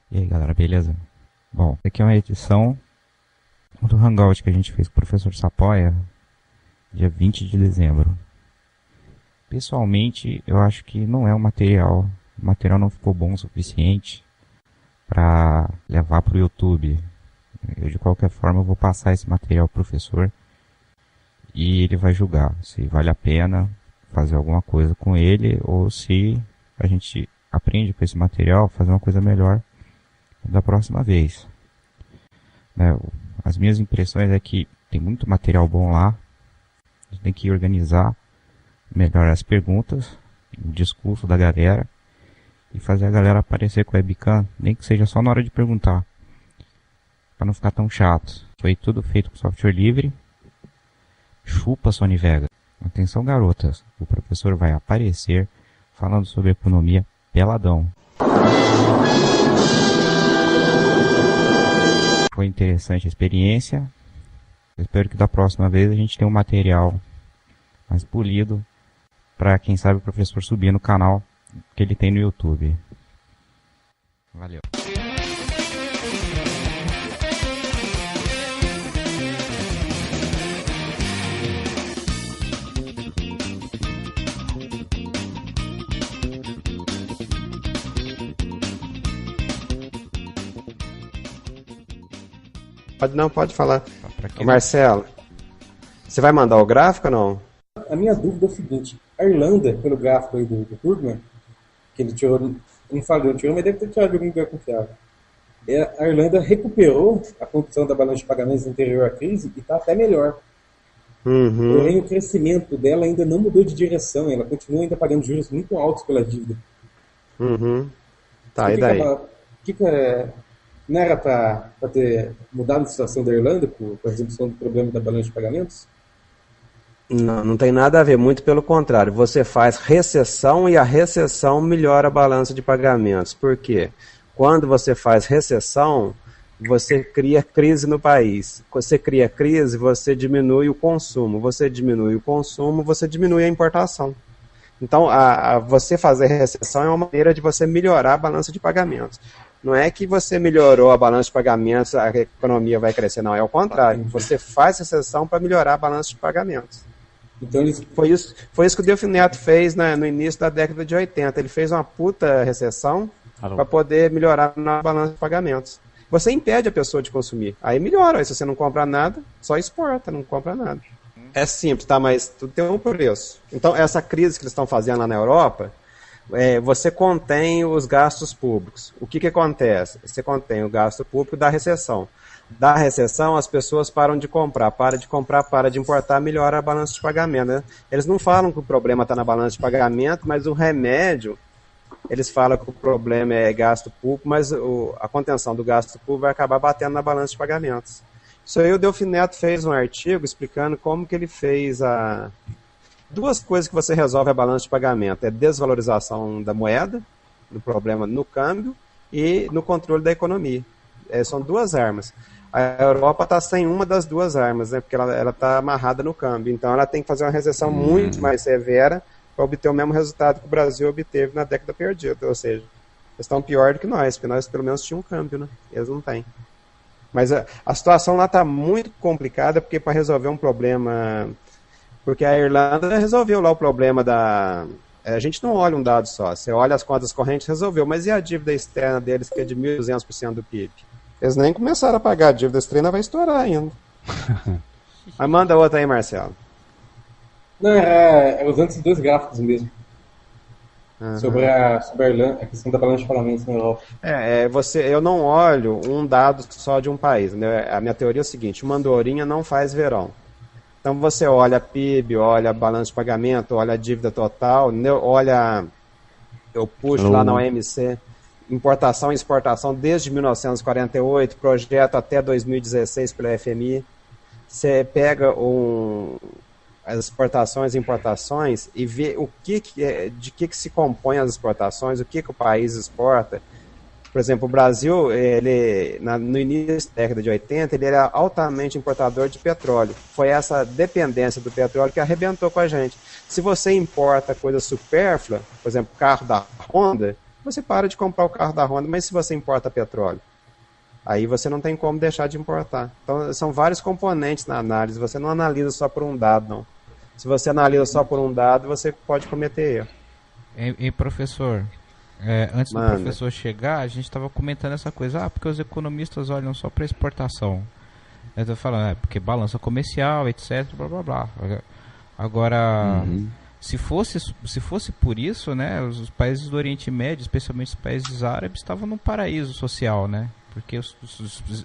E aí galera, beleza? Bom, essa aqui é uma edição do Hangout que a gente fez com o professor Sapoia, dia 20 de dezembro. Pessoalmente, eu acho que não é o material não ficou bom o suficiente para levar para o YouTube. Eu, de qualquer forma, eu vou passar esse material pro professor e ele vai julgar se vale a pena fazer alguma coisa com ele ou se a gente aprende com esse material fazer uma coisa melhor da próxima vez. Né? As minhas impressões é que tem muito material bom lá, a gente tem que organizar melhor as perguntas, o discurso da galera e fazer a galera aparecer com a webcam, nem que seja só na hora de perguntar, para não ficar tão chato. Foi tudo feito com software livre. Chupa, Sony Vega. Atenção, garotas, o professor vai aparecer falando sobre economia peladão. Foi interessante a experiência. Espero que da próxima vez a gente tenha um material mais polido para quem sabe o professor subir no canal que ele tem no YouTube. Valeu. Pode falar. Pra Ô, Marcelo, você vai mandar o gráfico ou não? A minha dúvida é o seguinte: a Irlanda, pelo gráfico aí do Krugman, que ele tirou, não falou, tirou, mas deve ter tirado de algum lugar confiável. A Irlanda recuperou a condição da balança de pagamentos anterior à crise e está até melhor. Porém, o crescimento dela ainda não mudou de direção, ela continua ainda pagando juros muito altos pela dívida. Tá, e daí? Não era para ter mudado a situação da Irlanda por resolução do problema da balança de pagamentos? Não tem nada a ver, muito pelo contrário. Você faz recessão e a recessão melhora a balança de pagamentos. Por quê? Quando você faz recessão, você cria crise no país. Você cria crise, você diminui o consumo. Você diminui o consumo, você diminui a importação. Então, você fazer recessão é uma maneira de você melhorar a balança de pagamentos. Não é que você melhorou a balança de pagamentos, a economia vai crescer, não. É o contrário. Você faz recessão para melhorar a balança de pagamentos. Então, foi isso que o Delfim Neto fez no início da década de 80. Ele fez uma puta recessão para poder melhorar na balança de pagamentos. Você impede a pessoa de consumir. Aí melhora. Aí, se você não compra nada, só exporta, não compra nada. É simples, tá? Mas tudo tem um preço. Então, essa crise que eles estão fazendo lá na Europa, você contém os gastos públicos. O que acontece? Você contém o gasto público da recessão. Da recessão, as pessoas param de comprar, para de importar, melhora a balança de pagamento. Né? Eles não falam que o problema está na balança de pagamento, mas o remédio, eles falam que o problema é gasto público, mas a contenção do gasto público vai acabar batendo na balança de pagamentos. Isso aí o Delfim Neto fez um artigo explicando como que ele fez duas coisas que você resolve a balança de pagamento. É desvalorização da moeda, no problema no câmbio, e no controle da economia. São duas armas. A Europa está sem uma das duas armas, né, porque ela está amarrada no câmbio. Então ela tem que fazer uma recessão muito mais severa para obter o mesmo resultado que o Brasil obteve na década perdida. Ou seja, eles estão pior do que nós, porque nós pelo menos tínhamos um câmbio, né? Eles não têm. Mas a situação lá está muito complicada, porque para resolver um problema... Porque a Irlanda resolveu lá o problema a gente não olha um dado só, você olha as contas correntes, resolveu, mas e a dívida externa deles, que é de 1.200% do PIB? Eles nem começaram a pagar a dívida externa, vai estourar ainda. Mas manda outra aí, Marcelo. Não, era usando esses dois gráficos mesmo. Sobre a Irlanda, a questão da balança de pagamentos na Europa. Eu não olho um dado só de um país. Né? A minha teoria é o seguinte: uma andorinha não faz verão. Então você olha PIB, olha balanço de pagamento, olha a dívida total, eu puxo lá na OMC, importação e exportação desde 1948, projeto até 2016 pela FMI. Você pega as exportações e importações e vê de que se compõem as exportações, o que o país exporta. Por exemplo, o Brasil, no início da década de 80, ele era altamente importador de petróleo. Foi essa dependência do petróleo que arrebentou com a gente. Se você importa coisa supérflua, por exemplo, carro da Honda, você para de comprar o carro da Honda, mas se você importa petróleo, aí você não tem como deixar de importar. Então, são vários componentes na análise, você não analisa só por um dado, não. Se você analisa só por um dado, você pode cometer erro. E professor, antes do professor chegar, a gente estava comentando essa coisa, porque os economistas olham só para exportação. Eu estou falando, porque balança comercial, etc, blá blá blá. Agora, se fosse por isso, né, os países do Oriente Médio, especialmente os países árabes, estavam num paraíso social, né? Porque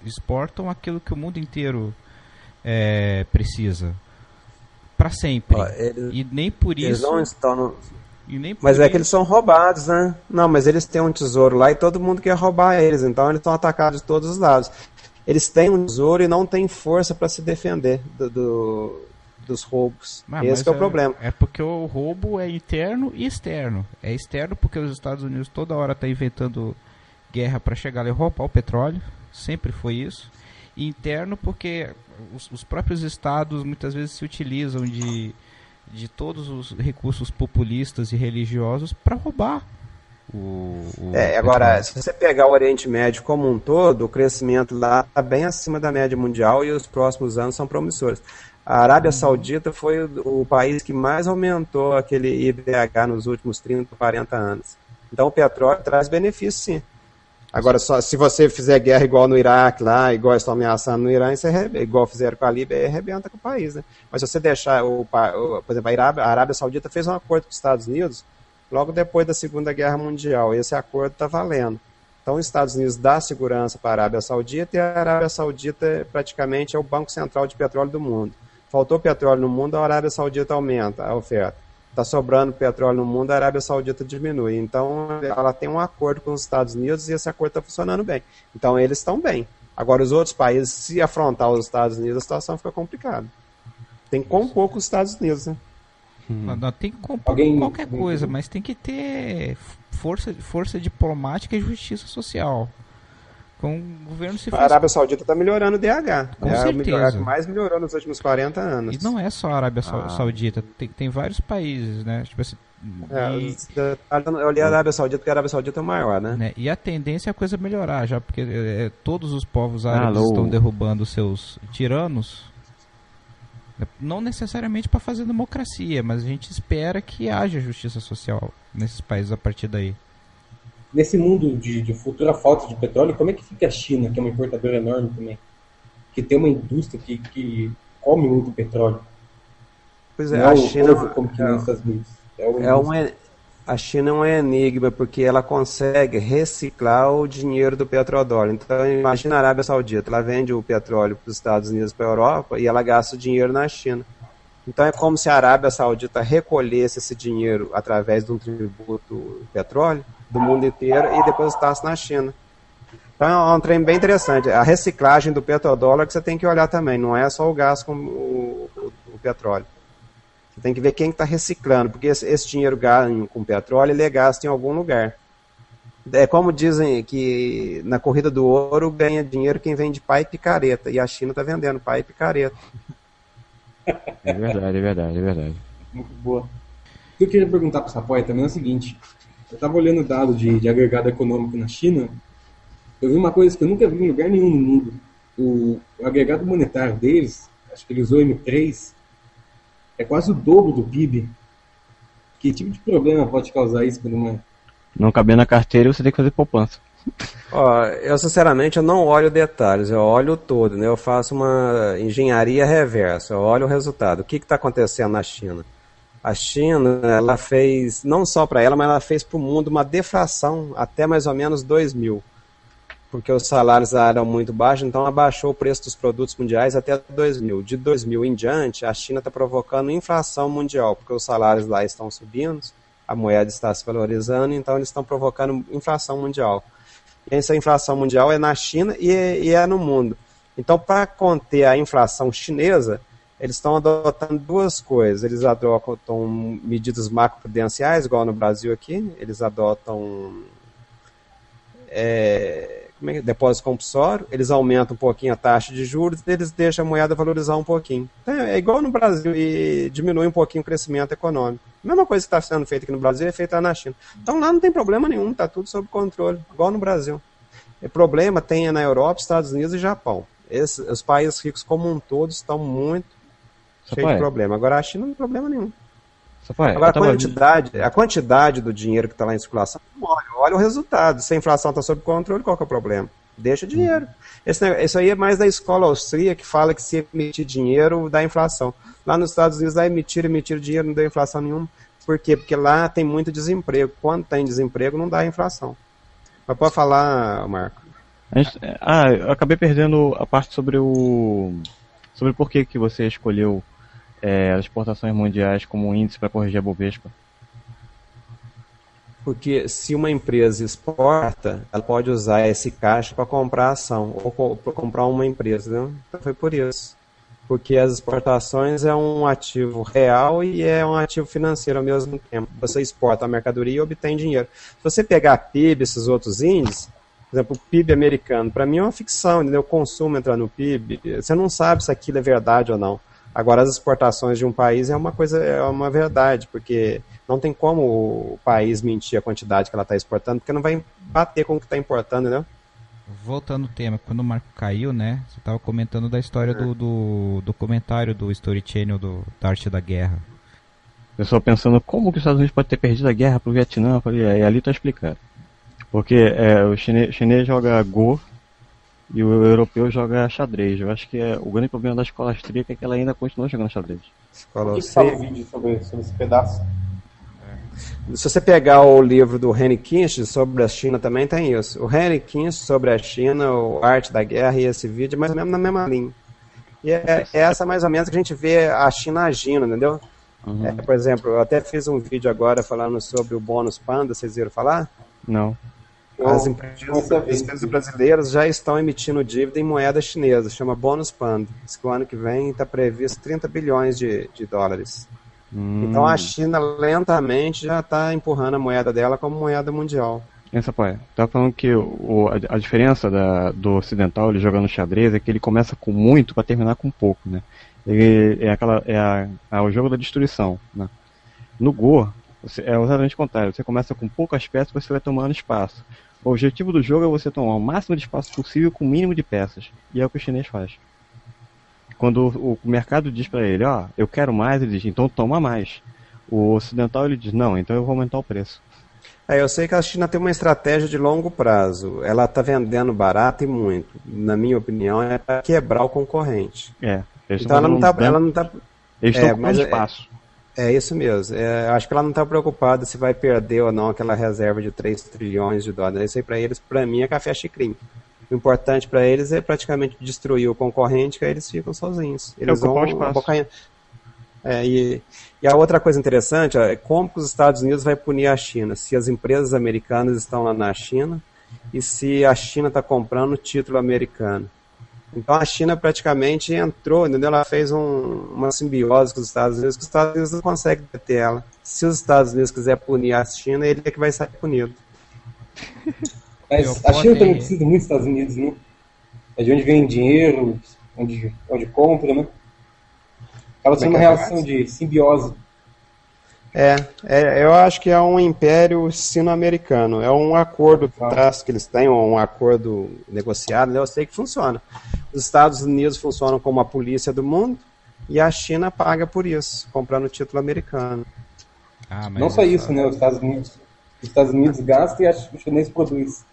exportam aquilo que o mundo inteiro precisa. Para sempre. E nem por isso... Eles não estão mas é que eles são roubados, né? Não, mas eles têm um tesouro lá e todo mundo quer roubar eles. Então eles estão atacados de todos os lados. Eles têm um tesouro e não têm força para se defender dos roubos. Esse é o problema. É porque o roubo é interno e externo. É externo porque os Estados Unidos toda hora estão inventando guerra para chegar e roubar o petróleo. Sempre foi isso. E interno porque os próprios estados muitas vezes se utilizam de todos os recursos populistas e religiosos para roubar agora, se você pegar o Oriente Médio como um todo, o crescimento lá está bem acima da média mundial e os próximos anos são promissores. A Arábia Saudita foi o país que mais aumentou aquele IDH nos últimos 30, 40 anos. Então o petróleo traz benefício, sim. Agora, só se você fizer guerra igual no Iraque lá, igual estão ameaçando no Irã, igual fizeram com a Líbia, arrebenta com o país, né? Mas se você deixar, por exemplo, a Arábia Saudita fez um acordo com os Estados Unidos logo depois da Segunda Guerra Mundial, e esse acordo está valendo. Então, os Estados Unidos dá segurança para a Arábia Saudita, e a Arábia Saudita praticamente é o banco central de petróleo do mundo. Faltou petróleo no mundo, a Arábia Saudita aumenta a oferta. Está sobrando petróleo no mundo, a Arábia Saudita diminui. Então, ela tem um acordo com os Estados Unidos e esse acordo está funcionando bem. Então, eles estão bem. Agora, os outros países, se afrontar os Estados Unidos, a situação fica complicada. Tem que compor com os Estados Unidos, né? Não, tem que compor qualquer coisa, mas tem que ter força diplomática e justiça social. Com o governo se A Arábia Saudita está melhorando o DH. Com certeza. É a que mais melhorou nos últimos 40 anos. E não é só a Arábia Saudita, tem vários países, né? Tipo assim, eu olhei a Arábia Saudita porque a Arábia Saudita é maior, né? E a tendência é a coisa melhorar, já porque todos os povos árabes estão derrubando seus tiranos. Não necessariamente para fazer democracia, mas a gente espera que haja justiça social nesses países a partir daí. Nesse mundo de futura falta de petróleo, como é que fica a China, que é uma importadora enorme também? Que tem uma indústria que come muito petróleo. Pois é, a China... como que nos Estados Unidos. A China é um enigma, porque ela consegue reciclar o dinheiro do petrodólar. Então, imagina a Arábia Saudita, ela vende o petróleo para os Estados Unidos, para a Europa, e ela gasta o dinheiro na China. Então, é como se a Arábia Saudita recolhesse esse dinheiro através de um tributo petróleo do mundo inteiro e depositasse na China. Então, é um trem bem interessante. A reciclagem do petrodólar que você tem que olhar também, não é só o gasto com o petróleo. Você tem que ver quem está reciclando, porque esse dinheiro ganho com petróleo, ele é gasto em algum lugar. É como dizem que na corrida do ouro ganha dinheiro quem vende pá e picareta, e a China está vendendo pá e picareta. É verdade. Muito boa. O que eu queria perguntar para o Sapoia também é o seguinte, eu estava olhando o dado de agregado econômico na China, eu vi uma coisa que eu nunca vi em lugar nenhum no mundo. O agregado monetário deles, acho que ele usou M3, é quase o dobro do PIB. Que tipo de problema pode causar isso? Não caber na carteira, você tem que fazer poupança. Eu sinceramente eu não olho detalhes, eu olho o todo, né? Eu faço uma engenharia reversa, eu olho o resultado. O que está acontecendo na China? A China, ela fez, não só para ela, mas ela fez para o mundo uma deflação até mais ou menos 2000. Porque os salários eram muito baixos, então abaixou o preço dos produtos mundiais até 2000. De 2000 em diante, a China está provocando inflação mundial, porque os salários lá estão subindo, a moeda está se valorizando, então eles estão provocando inflação mundial. E essa inflação mundial é na China e é no mundo. Então, para conter a inflação chinesa, eles estão adotando duas coisas. Eles adotam medidas macroprudenciais, igual no Brasil aqui, eles adotam... depósito compulsório, eles aumentam um pouquinho a taxa de juros e eles deixam a moeda valorizar um pouquinho. Então, é igual no Brasil e diminui um pouquinho o crescimento econômico. A mesma coisa que está sendo feita aqui no Brasil é feita lá na China. Então lá não tem problema nenhum, está tudo sob controle, igual no Brasil. O problema tem na Europa, Estados Unidos e Japão. Os países ricos como um todo estão muito cheios de problema. Agora a China não tem problema nenhum. Agora a quantidade do dinheiro que está lá em circulação, olha o resultado. Se a inflação está sob controle, qual que é o problema? Deixa dinheiro. Isso aí é mais da escola austríaca que fala que se emitir dinheiro dá inflação. Lá nos Estados Unidos dá emitir dinheiro, não dá inflação nenhuma. Por quê? Porque lá tem muito desemprego. Quando tem desemprego, não dá inflação. Mas pode falar, Marco. Eu acabei perdendo a parte sobre por que você escolheu as exportações mundiais como índice para corrigir a Bovespa. Porque se uma empresa exporta, ela pode usar esse caixa para comprar ação ou para comprar uma empresa, né? Então foi por isso. Porque as exportações é um ativo real e é um ativo financeiro ao mesmo tempo. Você exporta a mercadoria e obtém dinheiro. Se você pegar PIB, esses outros índices, por exemplo, o PIB americano, para mim é uma ficção, entendeu? O consumo entra no PIB, você não sabe se aquilo é verdade ou não. Agora, as exportações de um país é uma verdade, porque não tem como o país mentir a quantidade que ela está exportando, porque não vai bater com o que está importando, entendeu? Voltando ao tema, quando o Marco caiu, né, você estava comentando da história do documentário do Story Channel da Arte da Guerra. O pessoal pensando como que os Estados Unidos pode ter perdido a guerra pro Vietnã, eu falei, ali tá explicado. Porque o chinês joga Go e o europeu joga xadrez. Eu acho que o grande problema da escola austríaca é que ela ainda continua jogando xadrez. O que fala o vídeo sobre esse pedaço? Se você pegar o livro do Henry Kissinger sobre a China, também tem isso. O Henry Kissinger sobre a China, o Arte da Guerra e esse vídeo, mais ou menos na mesma linha. E é essa mais ou menos que a gente vê a China agindo, entendeu? Uhum. Por exemplo, eu até fiz um vídeo agora falando sobre o bônus Panda, vocês viram falar? Não. As empresas brasileiras já estão emitindo dívida em moeda chinesa, chama bônus Panda. Diz que o ano que vem está previsto 30 bilhões de dólares. Então a China lentamente já está empurrando a moeda dela como moeda mundial. Pai, tá falando que a diferença do ocidental, ele jogando xadrez, é que ele começa com muito para terminar com pouco, né? Ele é o jogo da destruição, né? No Go, é exatamente o contrário. Você começa com poucas peças, você vai tomando espaço. O objetivo do jogo é você tomar o máximo de espaço possível com o mínimo de peças. E é o que o chinês faz. Quando o mercado diz para ele, eu quero mais, ele diz, então toma mais. O ocidental, ele diz, não, então eu vou aumentar o preço. Eu sei que a China tem uma estratégia de longo prazo. Ela está vendendo barato e muito. Na minha opinião, é para quebrar o concorrente. Então ela não está... Eles estão com espaço. É isso mesmo. Acho que ela não está preocupada se vai perder ou não aquela reserva de 3 trilhões de dólares. Isso aí para eles, para mim, é café xicrim. O importante para eles é praticamente destruir o concorrente, que aí eles ficam sozinhos. Eles vão abocanhar. E a outra coisa interessante é como que os Estados Unidos vai punir a China, se as empresas americanas estão lá na China e se a China está comprando título americano. Então a China praticamente entrou, entendeu? Ela fez uma simbiose com os Estados Unidos, que os Estados Unidos não conseguem deter ela. Se os Estados Unidos quiser punir a China, ele é que vai sair punido. Mas a China também precisa muito dos Estados Unidos, né? É de onde vem dinheiro, onde compra, né? Acaba sendo uma relação de simbiose. Eu acho que é um império sino-americano. É um acordo que eles têm, um acordo negociado, né? Eu sei que funciona. Os Estados Unidos funcionam como a polícia do mundo e a China paga por isso, comprando título americano. Não só isso, né? Os Estados Unidos gastam e o chinês produz.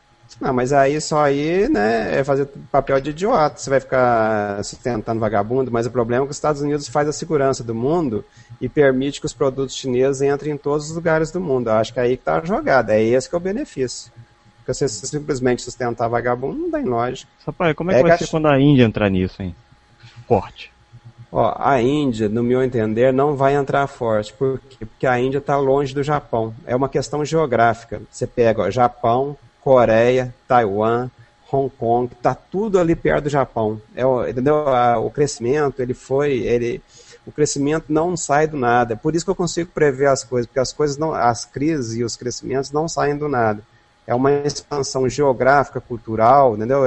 Não, mas né, é fazer papel de idiota. Você vai ficar sustentando vagabundo, mas o problema é que os Estados Unidos faz a segurança do mundo e permite que os produtos chineses entrem em todos os lugares do mundo. Eu acho que é aí que está a jogada. É esse que é o benefício. Porque você simplesmente sustentar vagabundo não tem lógica. Pai, como é que vai ser quando a Índia entrar nisso, hein? Forte. A Índia, no meu entender, não vai entrar forte. Por quê? Porque a Índia está longe do Japão. É uma questão geográfica. Você pega Japão, Coreia, Taiwan, Hong Kong, está tudo ali perto do Japão. Entendeu? O crescimento, o crescimento não sai do nada. Por isso que eu consigo prever as coisas, porque as crises e os crescimentos não saem do nada. É uma expansão geográfica, cultural, entendeu?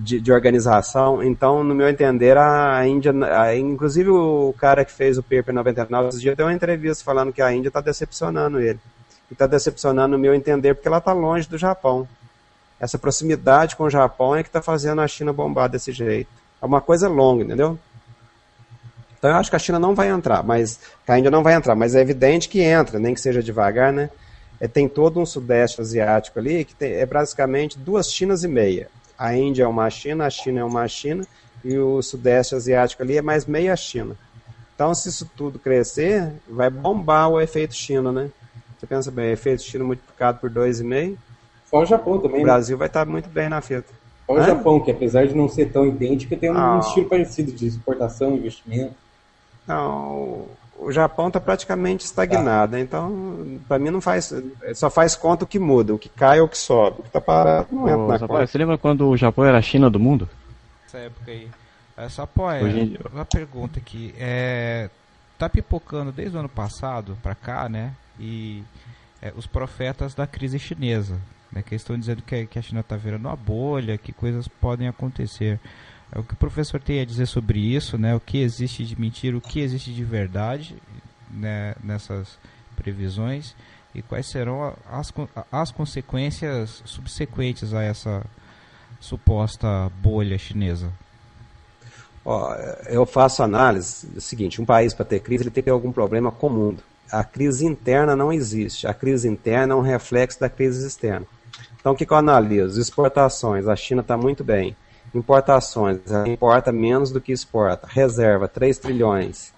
de organização. Então, no meu entender, a Índia, inclusive o cara que fez o paper 99, esse dia deu uma entrevista falando que a Índia está decepcionando ele. E está decepcionando, no meu entender, porque ela está longe do Japão. Essa proximidade com o Japão é que está fazendo a China bombar desse jeito. É uma coisa longa, entendeu? Então eu acho que a China não vai entrar, mas a Índia não vai entrar, mas é evidente que entra, nem que seja devagar, né? Tem todo um sudeste asiático ali, que é basicamente 2 Chinas e meia. A Índia é uma China, a China é uma China, e o sudeste asiático ali é mais meia China. Então, se isso tudo crescer, vai bombar o efeito China, né? Você pensa bem, efeito China multiplicado por 2,5. Fora o Japão também. O Brasil vai estar muito bem na fita. Fora o Japão, que apesar de não ser tão idêntico, tem um estilo parecido de exportação, investimento. Não, o Japão está praticamente estagnado, então para mim não faz, só faz conta o que muda, o que cai ou o que sobe, o que está parado não entra na conta. Você lembra quando o Japão era a China do mundo? Essa época aí. Só uma pergunta aqui, tá pipocando desde o ano passado para cá, né? E os profetas da crise chinesa, né? Que estão dizendo que a China está virando uma bolha, que coisas podem acontecer. O que o professor tem a dizer sobre isso, né? O que existe de mentira, o que existe de verdade, né, nessas previsões, e quais serão as consequências subsequentes a essa suposta bolha chinesa? Eu faço análise do seguinte: um país, para ter crise, ele tem que ter algum problema com o mundo. A crise interna não existe, a crise interna é um reflexo da crise externa. Então o que eu analiso? Exportações, a China está muito bem. Importações, ela importa menos do que exporta. Reserva, 3 trilhões.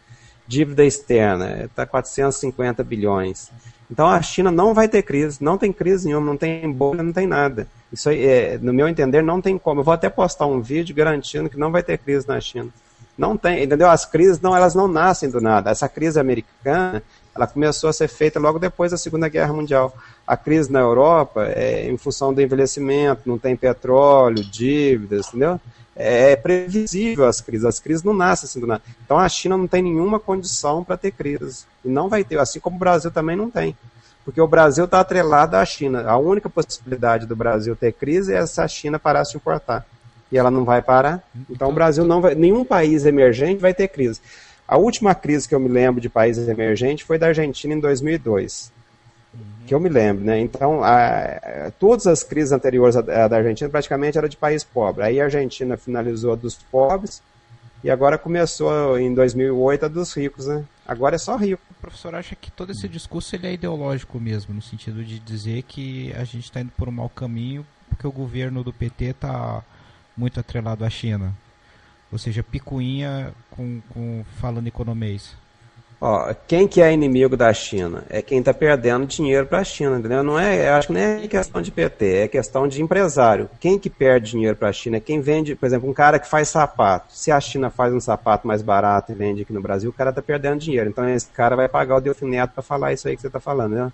Dívida externa, está 450 bilhões. Então a China não vai ter crise, não tem crise nenhuma, não tem bolha, não tem nada. Isso aí, no meu entender, não tem como. Eu vou até postar um vídeo garantindo que não vai ter crise na China. Não tem, entendeu? As crises, elas não nascem do nada. Essa crise americana, ela começou a ser feita logo depois da Segunda Guerra Mundial. A crise na Europa é em função do envelhecimento, não tem petróleo, dívidas, entendeu? É previsível as crises não nascem assim do nada. Então a China não tem nenhuma condição para ter crise. E não vai ter, assim como o Brasil também não tem. Porque o Brasil está atrelado à China. A única possibilidade do Brasil ter crise é se a China parasse de importar. E ela não vai parar. Então o Brasil não vai, nenhum país emergente vai ter crise. A última crise que eu me lembro de países emergentes foi da Argentina em 2002. Que eu me lembro, né? Então, todas as crises anteriores à da Argentina praticamente eram de país pobre. Aí a Argentina finalizou a dos pobres e agora começou em 2008 a dos ricos, né? Agora é só rico. O professor acha que todo esse discurso ele é ideológico mesmo, no sentido de dizer que a gente está indo por um mau caminho porque o governo do PT está muito atrelado à China. Ou seja, picuinha falando economês. Quem que é inimigo da China? É quem está perdendo dinheiro para a China, entendeu? Não é, eu acho que não é questão de PT, é questão de empresário. Quem que perde dinheiro para a China é quem vende, por exemplo, um cara que faz sapato. Se a China faz um sapato mais barato e vende aqui no Brasil, o cara está perdendo dinheiro. Então esse cara vai pagar o Delfim Neto para falar isso aí que você está falando, né?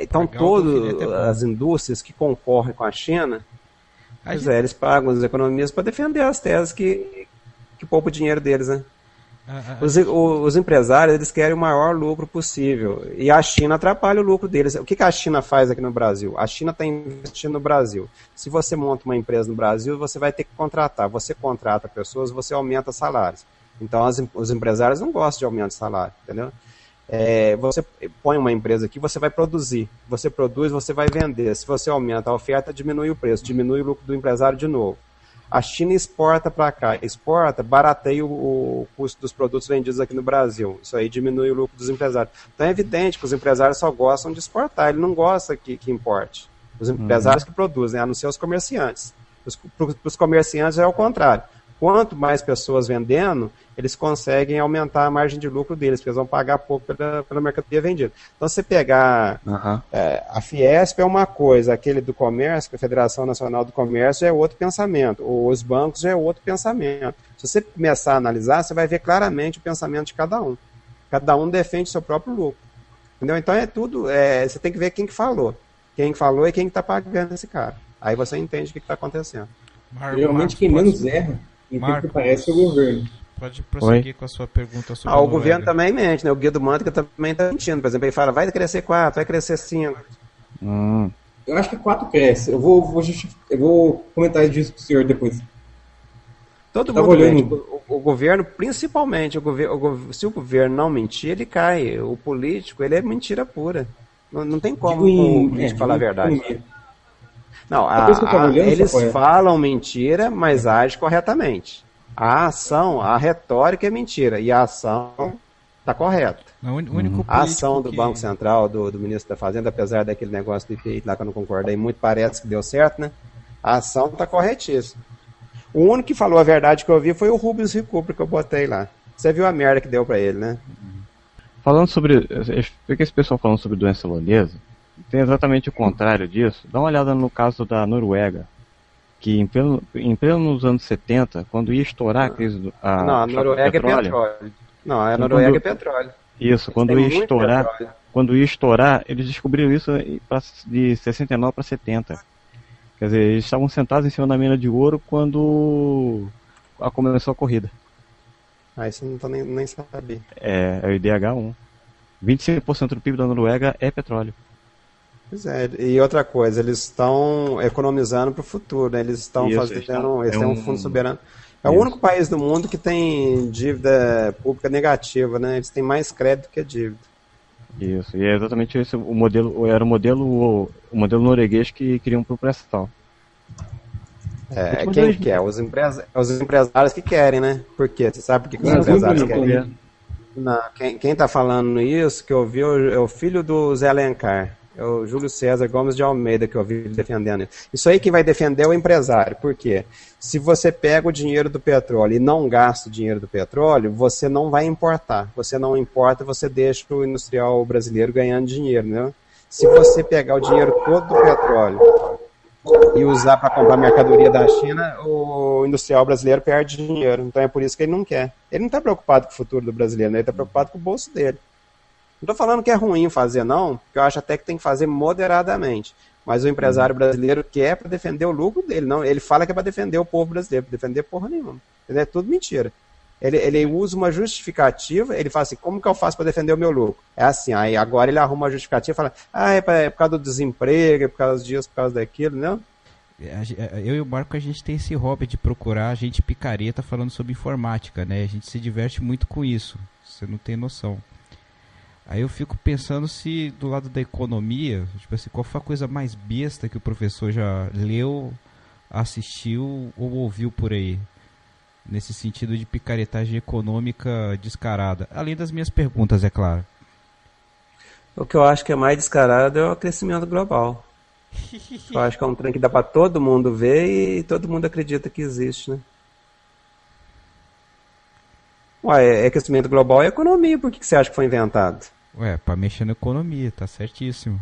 Então todas as indústrias que concorrem com a China, eles pagam as economias para defender as teses que poupam o dinheiro deles, né? Os empresários, eles querem o maior lucro possível e a China atrapalha o lucro deles. O que a China faz aqui no Brasil? A China está investindo no Brasil. Se você monta uma empresa no Brasil, você vai ter que contratar. Você contrata pessoas, você aumenta salários. Então os empresários não gostam de aumento de salário, entendeu? Você põe uma empresa aqui, você vai produzir. Você produz, você vai vender. Se você aumenta a oferta, diminui o preço, diminui o lucro do empresário de novo. A China exporta para cá, barateia o custo dos produtos vendidos aqui no Brasil. Isso aí diminui o lucro dos empresários. Então é evidente que os empresários só gostam de exportar, ele não gosta que importe. Os empresários que produzem, a não ser os comerciantes. Para os comerciantes é o contrário. Quanto mais pessoas vendendo, eles conseguem aumentar a margem de lucro deles, porque eles vão pagar pouco pela mercadoria vendida. Então, se você pegar a Fiesp é uma coisa, aquele do comércio, a Federação Nacional do Comércio é outro pensamento, os bancos é outro pensamento. Se você começar a analisar, você vai ver claramente o pensamento de cada um. Cada um defende seu próprio lucro. Entendeu? Então, é tudo, você tem que ver quem que falou. Quem falou e quem está pagando esse cara. Aí você entende o que está acontecendo. Geralmente, quem menos erra, que parece o governo. Pode prosseguir com a sua pergunta sobre o governo também mente, né? O Guido Mantega também está mentindo. Por exemplo, ele fala, vai crescer 4, vai crescer 5. Eu acho que 4 cresce. Eu vou comentar disso pro senhor depois. Todo mundo mente. O governo, principalmente, se o governo não mentir, ele cai. O político, ele é mentira pura. Não tem como o político falar a verdade. Não, eles falam mentira, mas agem corretamente. A ação, a retórica é mentira, e a ação está correta. A ação do Banco Central, do ministro da Fazenda, apesar daquele negócio do IPI lá que eu não concordei muito, parece que deu certo, né? A ação está corretíssima. O único que falou a verdade que eu vi foi o Rubens Recupero, que eu botei lá. Você viu a merda que deu para ele, né? Falando sobre... Esse pessoal falando sobre doença holandesa, tem exatamente o contrário disso. Dá uma olhada no caso da Noruega, que em pleno nos anos 70, quando ia estourar a crise do a Noruega petróleo, é petróleo. Não, a Noruega é petróleo. Isso, quando ia estourar, eles descobriram isso de 69 para 70. Quer dizer, eles estavam sentados em cima da mina de ouro quando começou a corrida. Isso não tô nem sabendo. É o IDH1. 25% do PIB da Noruega é petróleo. Pois é, e outra coisa, eles estão economizando para o futuro, né? Eles estão eles têm um fundo soberano. É o único país do mundo que tem dívida pública negativa, né? Eles têm mais crédito que dívida. Isso, e é exatamente esse o modelo, era o modelo norueguês que queriam pro pré-sal. Quem quer? Os empresários que querem, né? Por quê? Você sabe por que os empresários querem? Não, quem tá falando isso, que eu vi, é o filho do Zé Alencar. É o Júlio César Gomes de Almeida que eu vi defendendo. Isso aí quem vai defender é o empresário. Por quê? Se você pega o dinheiro do petróleo e não gasta o dinheiro do petróleo, você não vai importar. Você não importa, você deixa o industrial brasileiro ganhando dinheiro, né? Se você pegar o dinheiro todo do petróleo e usar para comprar mercadoria da China, o industrial brasileiro perde dinheiro. Então é por isso que ele não quer. Ele não está preocupado com o futuro do brasileiro, né? Ele está preocupado com o bolso dele. Não estou falando que é ruim fazer, não, porque eu acho até que tem que fazer moderadamente. Mas o empresário brasileiro quer para defender o lucro dele. Não, ele fala que é para defender o povo brasileiro, para defender porra nenhuma. É tudo mentira. Ele usa uma justificativa, ele fala assim, como que eu faço para defender o meu lucro? É assim, aí agora ele arruma uma justificativa e fala, é por causa do desemprego, é por causa disso, por causa daquilo, não? Eu e o Marco, a gente tem esse hobby de procurar gente picareta falando sobre informática, né? A gente se diverte muito com isso, você não tem noção. Aí eu fico pensando se do lado da economia, tipo assim, qual foi a coisa mais besta que o professor já leu, assistiu ou ouviu por aí? Nesse sentido de picaretagem econômica descarada. Além das minhas perguntas, é claro. O que eu acho que é mais descarado é o crescimento global. Eu acho que é um trem que dá para todo mundo ver e todo mundo acredita que existe, né? Ué, crescimento global é economia, por que você acha que foi inventado? Pra mexer na economia, tá certíssimo.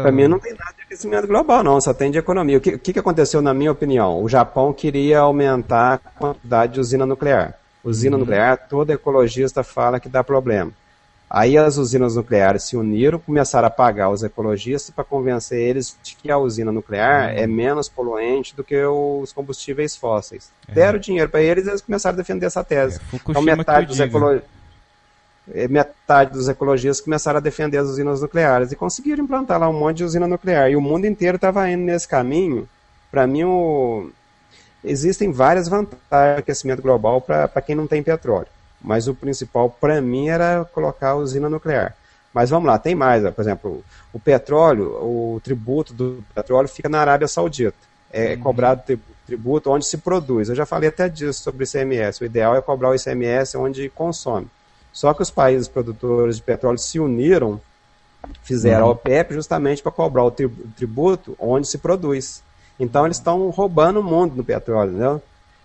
Pra mim não tem nada de crescimento global, não, só tem de economia. O que aconteceu, na minha opinião? O Japão queria aumentar a quantidade de usina nuclear. Usina nuclear, todo ecologista fala que dá problema. Aí as usinas nucleares se uniram, começaram a pagar os ecologistas para convencer eles de que a usina nuclear é menos poluente do que os combustíveis fósseis. Deram dinheiro para eles e eles começaram a defender essa tese. Então metade dos ecologistas começaram a defender as usinas nucleares e conseguiram implantar lá um monte de usina nuclear. E o mundo inteiro estava indo nesse caminho. Para mim, existem várias vantagens do aquecimento global para quem não tem petróleo. Mas o principal, para mim, era colocar a usina nuclear. Mas vamos lá, tem mais. Por exemplo, o petróleo, o tributo do petróleo fica na Arábia Saudita. É cobrado tributo onde se produz. Eu já falei até disso sobre o ICMS. O ideal é cobrar o ICMS onde consome. Só que os países produtores de petróleo se uniram, fizeram a OPEP justamente para cobrar o tributo onde se produz. Então eles estão roubando o mundo no petróleo, entendeu?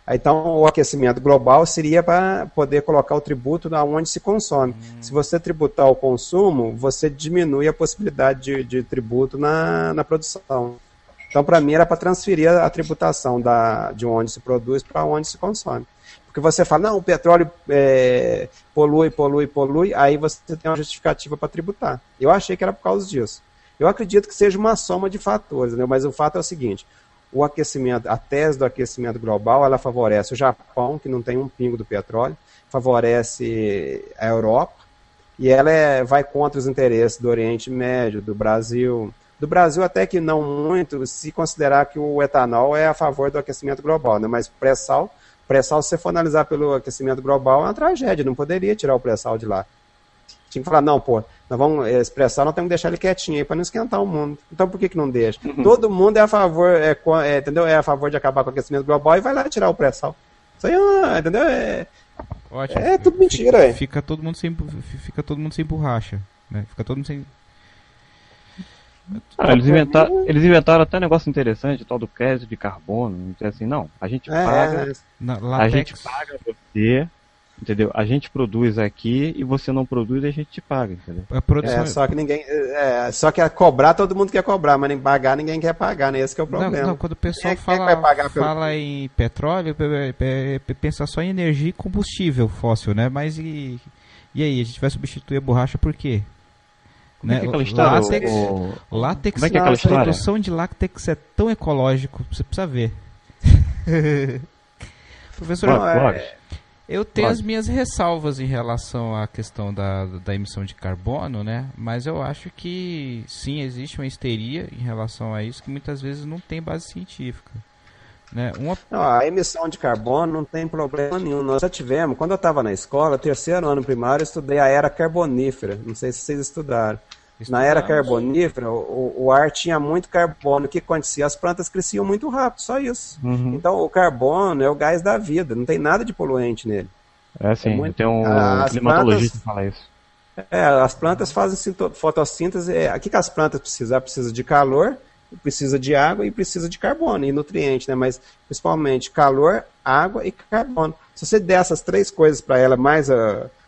Então o aquecimento global seria para poder colocar o tributo onde se consome. Se você tributar o consumo, você diminui a possibilidade de tributo na produção. Então para mim era para transferir a tributação de onde se produz para onde se consome. Porque você fala, não, o petróleo polui, aí você tem uma justificativa para tributar. Eu achei que era por causa disso. Eu acredito que seja uma soma de fatores, entendeu? Mas o fato é o seguinte, a tese do aquecimento global, ela favorece o Japão, que não tem um pingo do petróleo, favorece a Europa, E ela vai contra os interesses do Oriente Médio, do Brasil. Do Brasil até que não muito, se considerar que o etanol é a favor do aquecimento global, né? Mas pré-sal, se você for analisar pelo aquecimento global, é uma tragédia, não poderia tirar o pré-sal de lá. Tinha que falar, não, pô, nós vamos expressar, nós temos que deixar ele quietinho aí para não esquentar o mundo. Então por que não deixa? Todo mundo é a favor, entendeu? É a favor de acabar com o aquecimento global e vai lá tirar o pré-sal. Isso aí, entendeu? Ótimo. É tudo mentira, fica todo mundo sem borracha, né? Fica todo mundo sem... Eles inventaram até um negócio interessante, tal do crédito de carbono. Assim, não, a gente paga, a gente paga você, entendeu? A gente produz aqui e você não produz e a gente te paga, entendeu? Só que só que cobrar todo mundo quer cobrar, mas nem pagar ninguém quer pagar, né? Esse que é o problema. Não, quando o pessoal fala em petróleo, pensa só em energia e combustível fóssil, né? Mas e aí, a gente vai substituir a borracha por quê? Né? Látex, a produção de látex é tão ecológico, você precisa ver. Professor, eu tenho as minhas ressalvas em relação à questão da emissão de carbono, né? Mas eu acho que sim, existe uma histeria em relação a isso que muitas vezes não tem base científica. Né? Não, a emissão de carbono não tem problema nenhum. Nós já tivemos, quando eu estava na escola, terceiro ano primário, eu estudei a era carbonífera. Não sei se vocês estudaram. Na era carbonífera, o ar tinha muito carbono. O que acontecia? As plantas cresciam muito rápido, só isso. Então, o carbono é o gás da vida, não tem nada de poluente nele. Sim, tem um climatologista que fala isso. As plantas fazem fotossíntese. O que as plantas precisam? Precisa de calor, precisa de água e precisa de carbono e nutriente, né? Mas principalmente calor, água e carbono. Se você der essas três coisas para ela, mais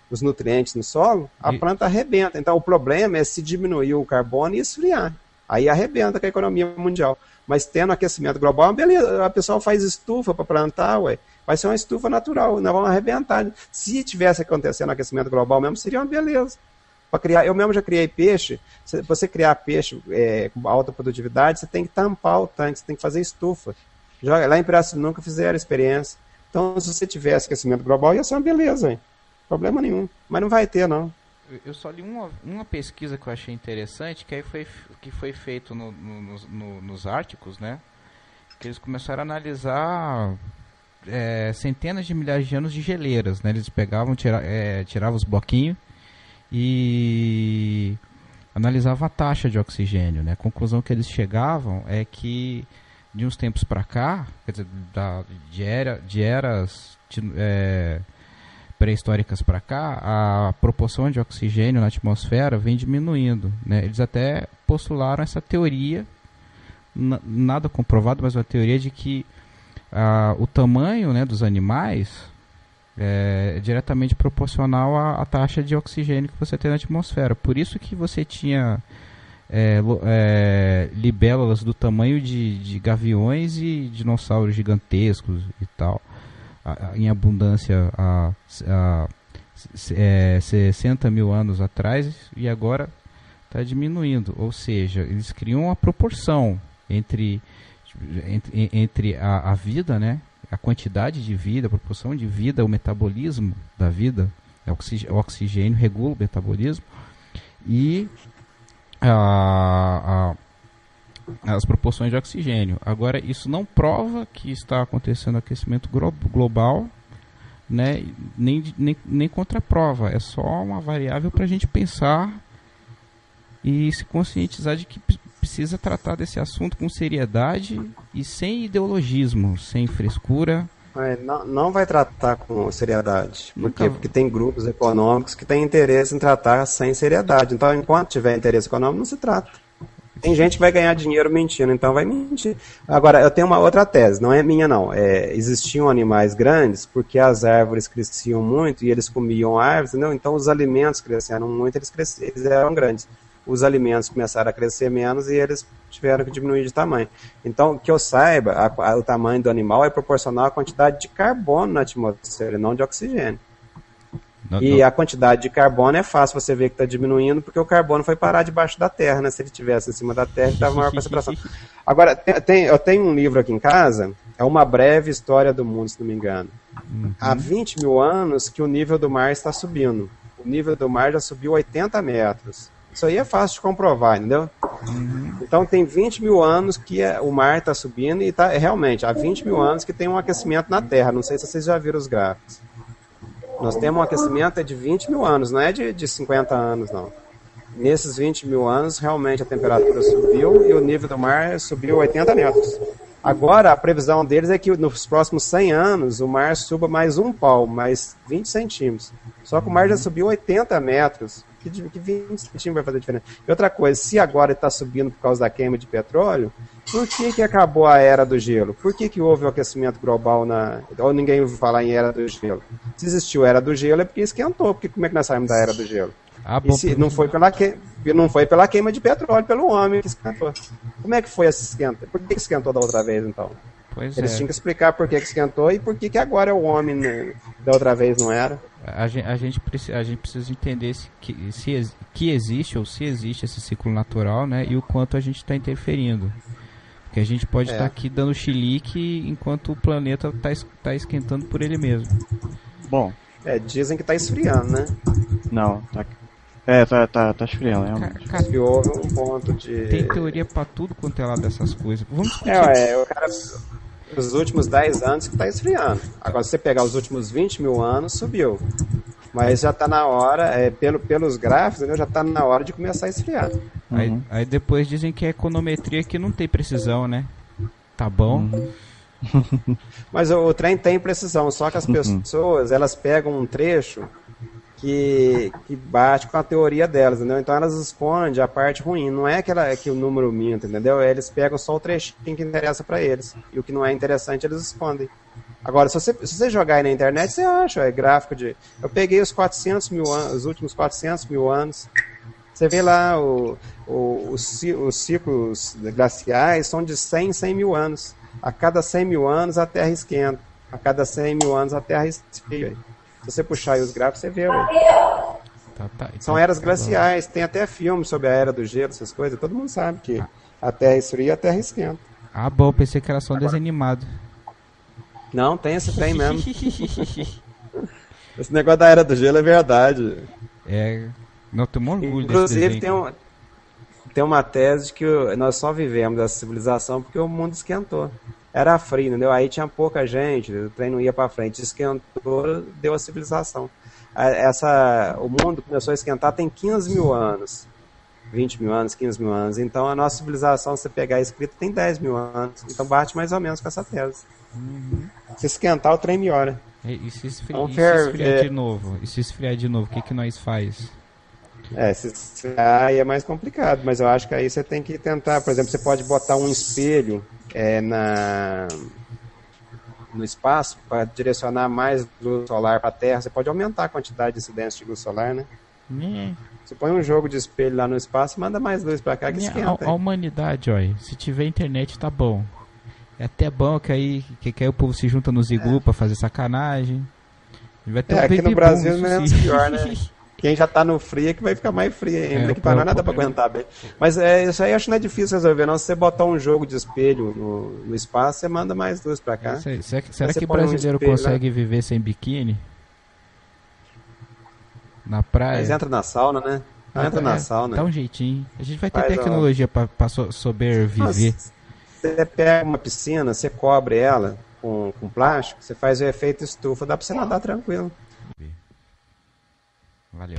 os nutrientes no solo, a planta arrebenta. Então o problema é se diminuir o carbono e esfriar. Aí arrebenta com a economia mundial. Mas tendo aquecimento global, beleza, a pessoa faz estufa para plantar, vai ser uma estufa natural, nós vamos arrebentar. Se tivesse acontecendo aquecimento global mesmo, seria uma beleza. Eu mesmo já criei peixe. Se você criar peixe com alta produtividade, você tem que tampar o tanque, você tem que fazer estufa. Lá em Pirassununga fizeram experiência. Então, se você tivesse aquecimento global, ia ser uma beleza, hein? Problema nenhum. Mas não vai ter, não. Eu só li uma pesquisa que eu achei interessante, que foi feito nos Árticos, né? Que eles começaram a analisar centenas de milhares de anos de geleiras, né? Eles pegavam, tiravam os bloquinhos e analisavam a taxa de oxigênio, né? A conclusão que eles chegavam é que de uns tempos para cá, quer dizer, de eras pré-históricas para cá, a proporção de oxigênio na atmosfera vem diminuindo, né? Eles até postularam essa teoria, nada comprovado, mas uma teoria de que o tamanho, né, dos animais é diretamente proporcional à taxa de oxigênio que você tem na atmosfera. Por isso que você tinha libélulas do tamanho de gaviões e dinossauros gigantescos e tal, em abundância há 60 mil anos atrás, e agora está diminuindo. Ou seja, eles criam uma proporção entre a vida, né, a quantidade de vida, a proporção de vida, o metabolismo da vida, o oxigênio regula o metabolismo, e as proporções de oxigênio. Agora, isso não prova que está acontecendo aquecimento global, né, nem contraprova. É só uma variável para a gente pensar e se conscientizar de que precisa tratar desse assunto com seriedade e sem ideologismo, sem frescura. Não vai tratar com seriedade. Por quê? Porque tem grupos econômicos que têm interesse em tratar sem seriedade. Então, enquanto tiver interesse econômico, não se trata. Tem gente que vai ganhar dinheiro mentindo, então vai mentir. Agora, eu tenho uma outra tese, não é minha não. Existiam animais grandes porque as árvores cresciam muito e eles comiam árvores, entendeu? Então os alimentos cresceram muito, eles eram grandes. Os alimentos começaram a crescer menos e eles tiveram que diminuir de tamanho. Então, que eu saiba, o tamanho do animal é proporcional à quantidade de carbono na atmosfera, não de oxigênio. A quantidade de carbono é fácil você ver que está diminuindo, porque o carbono foi parar debaixo da terra, né? Se ele estivesse em cima da terra, estava maior concentração. Agora, eu tenho um livro aqui em casa, é Uma Breve História do Mundo, se não me engano. Há 20 mil anos que o nível do mar está subindo. nível do mar já subiu 80 metros. Isso aí é fácil de comprovar, entendeu? Então tem 20 mil anos que o mar está subindo e realmente, há 20 mil anos que tem um aquecimento na Terra. Não sei se vocês já viram os gráficos. Nós temos um aquecimento de 20 mil anos, não é de 50 anos, não. Nesses 20 mil anos, realmente a temperatura subiu e o nível do mar subiu 80 metros. Agora, a previsão deles é que nos próximos 100 anos o mar suba mais um palmo, mais 20 centímetros. Só que o mar já subiu 80 metros. Que 20 centímetros vai fazer diferença? E outra coisa, se agora está subindo por causa da queima de petróleo, por que acabou a era do gelo? Por que houve o aquecimento global ou ninguém ouviu falar em era do gelo? Se existiu a era do gelo é porque esquentou. Porque como é que nós saímos da era do gelo? Não foi pela queima de petróleo, pelo homem que esquentou. Como é que foi esse esquenta? Por que esquentou da outra vez, então? Eles tinham que explicar por que esquentou e por que agora é o homem, né? Da outra vez não era. A gente precisa entender que existe ou se existe esse ciclo natural, né? E o quanto a gente está interferindo. Porque a gente pode estar aqui dando chilique enquanto o planeta está esquentando por ele mesmo. Bom. Dizem que está esfriando, né? Não, tá esfriando, realmente. Cara, que houve um ponto de... Tem teoria pra tudo quanto é lá dessas coisas. Vamos discutir. O cara, os últimos 10 anos que tá esfriando. Agora, se você pegar os últimos 20 mil anos, subiu. Mas já tá na hora, pelos gráficos, já tá na hora de começar a esfriar. Aí depois dizem que é econometria que não tem precisão, né? Tá bom. Mas o trem tem precisão, só que as pessoas, elas pegam um trecho que bate com a teoria delas, entendeu? Então elas escondem a parte ruim. Não é que o número minta, entendeu? Eles pegam só o trechinho que interessa para eles. E o que não é interessante, eles escondem. Agora, se você jogar aí na internet, você acha, gráfico de... Eu peguei os 400 mil anos, os últimos 400 mil anos. Você vê lá, os ciclos glaciais são de 100 em 100 mil anos. A cada 100 mil anos, a Terra esquenta. A cada 100 mil anos, a Terra esfria. Se você puxar aí os gráficos, você vê, ué. São eras glaciais, tem até filme sobre a era do gelo, essas coisas. Todo mundo sabe que a Terra esfria e a Terra esquenta. Ah, bom, pensei que era só um desenho animado. Não, tem mesmo. Esse negócio da era do gelo é verdade. Não, tenho um orgulho desse desenho. Inclusive, tem uma tese de que nós só vivemos essa civilização porque o mundo esquentou. Era frio, entendeu? Aí tinha pouca gente, o trem não ia para frente. Esquentou, deu a civilização. O mundo começou a esquentar tem 15 mil anos. 20 mil anos, 15 mil anos. Então a nossa civilização, se você pegar escrito, tem 10 mil anos. Então bate mais ou menos com essa tese. Se esquentar, o trem melhora. E se esfriar de novo? E se esfriar de novo, o que nós faz? Se esfriar aí é mais complicado, mas eu acho que aí você tem que tentar, por exemplo, você pode botar um espelho no espaço para direcionar mais luz solar para a Terra. Você pode aumentar a quantidade de incidência de luz solar, né? Você põe um jogo de espelho lá no espaço e manda mais luz para cá que esquenta. A humanidade, olha, se tiver internet tá bom. É até bom que aí o povo se junta nos iglu para fazer sacanagem. Vai ter aqui no Brasil é menos pior, né? Quem já tá no frio é que vai ficar mais frio ainda, que para nada para aguentar bem. Mas isso aí eu acho que não é difícil resolver, não. Se você botar um jogo de espelho no espaço, você manda mais luz para cá. Será que brasileiro consegue viver sem biquíni? Na praia? Mas entra na sauna, né? Entra na sauna. Dá um jeitinho. A gente vai ter tecnologia para sobreviver. Você pega uma piscina, você cobre ela com plástico, você faz o efeito estufa, dá para você nadar tranquilo. Valeu.